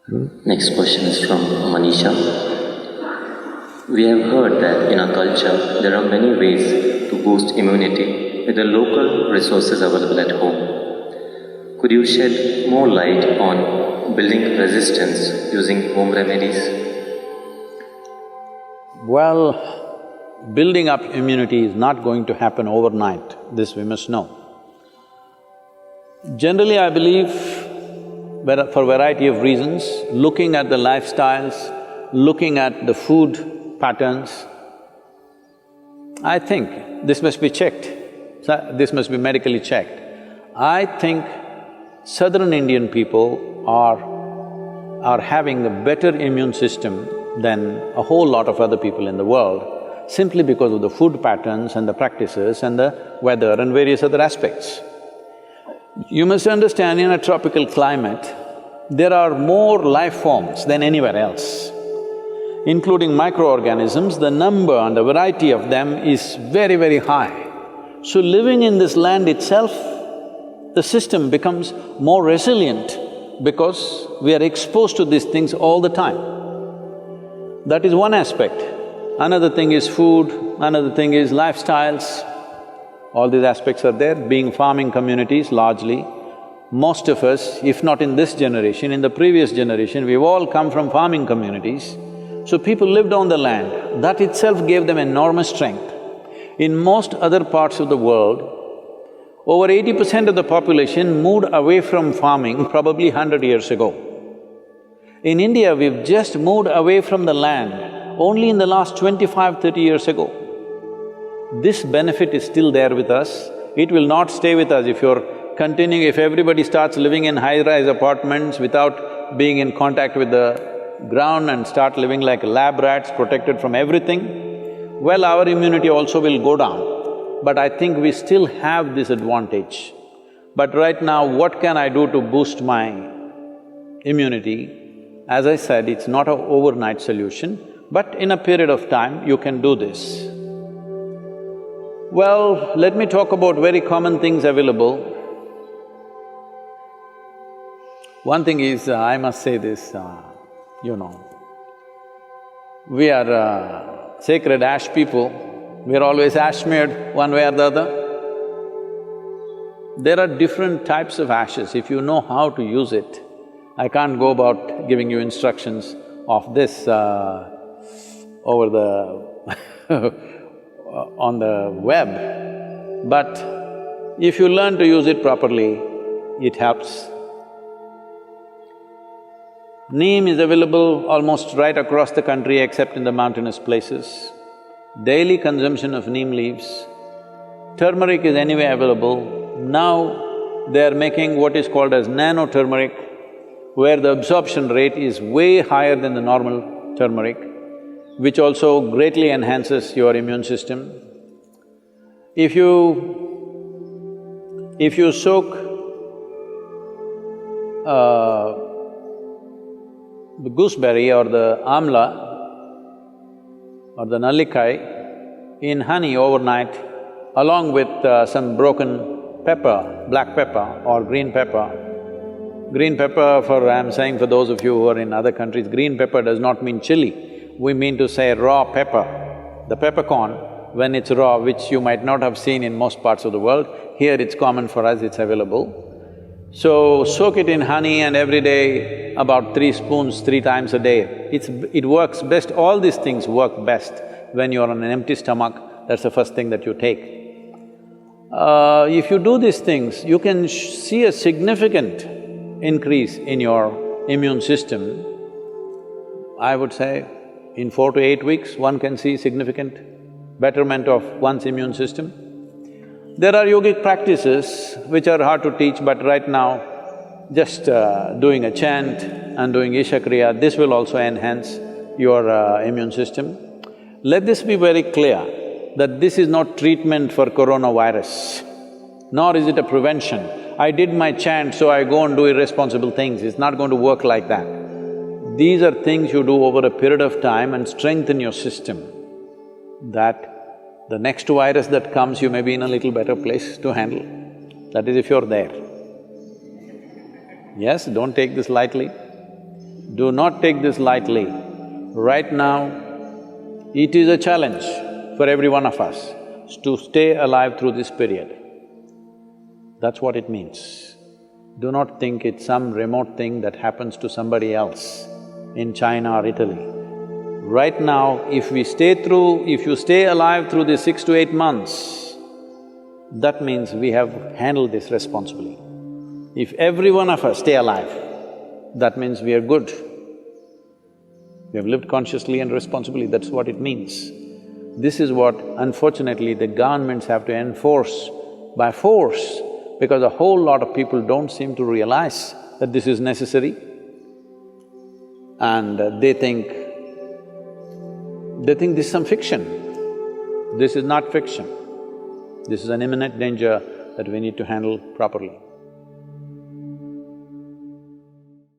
Next question is from Manisha. We have heard that in our culture there are many ways to boost immunity with the local resources available at home. Could you shed more light on building resistance using home remedies? Well, building up immunity is not going to happen overnight, this we must know. Generally, I believe, for a variety of reasons, looking at the lifestyles, looking at the food patterns, I think this must be checked, this must be medically checked. I think southern Indian people are having a better immune system than a whole lot of other people in the world, simply because of the food patterns and the practices and the weather and various other aspects. You must understand, in a tropical climate, there are more life forms than anywhere else, including microorganisms. The number and the variety of them is very, very high. So living in this land itself, the system becomes more resilient because we are exposed to these things all the time. That is one aspect. Another thing is food, another thing is lifestyles. All these aspects are there. Being farming communities largely, most of us, if not in this generation, in the previous generation, we've all come from farming communities. So people lived on the land, that itself gave them enormous strength. In most other parts of the world, over 80% of the population moved away from farming probably 100 years ago. In India, we've just moved away from the land only in the last 25, 30 years ago. This benefit is still there with us. It will not stay with us if if everybody starts living in high-rise apartments without being in contact with the ground and start living like lab rats, protected from everything, well, our immunity also will go down. But I think we still have this advantage. But right now, what can I do to boost my immunity? As I said, it's not an overnight solution, but in a period of time, you can do this. Well, let me talk about very common things available. One thing is, I must say this, we are sacred ash people, we are always ash smeared one way or the other. There are different types of ashes, if you know how to use it. I can't go about giving you instructions of this over the on the web, but if you learn to use it properly, it helps. Neem is available almost right across the country except in the mountainous places. Daily consumption of neem leaves. Turmeric is anyway available. Now they are making what is called as nano-turmeric, where the absorption rate is way higher than the normal turmeric, which also greatly enhances your immune system. If you soak the gooseberry or the amla or the nallikai in honey overnight, along with some broken pepper, black pepper or green pepper. Green pepper, I'm saying for those of you who are in other countries, green pepper does not mean chili. We mean to say raw pepper. The peppercorn, when it's raw, which you might not have seen in most parts of the world, here it's common for us, it's available. So, soak it in honey and every day about 3 spoons, 3 times a day. It works best, all these things work best when you're on an empty stomach, that's the first thing that you take. If you do these things, you can see a significant increase in your immune system. I would say in 4 to 8 weeks, one can see significant betterment of one's immune system. There are yogic practices which are hard to teach, but right now, just doing a chant and doing Isha Kriya, this will also enhance your immune system. Let this be very clear that this is not treatment for coronavirus, nor is it a prevention. I did my chant, so I go and do irresponsible things, it's not going to work like that. These are things you do over a period of time and strengthen your system, that the next virus that comes, you may be in a little better place to handle. That is if you're there. Yes, don't take this lightly. Do not take this lightly. Right now, it is a challenge for every one of us to stay alive through this period. That's what it means. Do not think it's some remote thing that happens to somebody else in China or Italy. Right now, if you stay alive through these 6 to 8 months, that means we have handled this responsibly. If every one of us stay alive, that means we are good. We have lived consciously and responsibly, that's what it means. This is what, unfortunately, the governments have to enforce by force, because a whole lot of people don't seem to realize that this is necessary. And they think this is some fiction. This is not fiction. This is an imminent danger that we need to handle properly.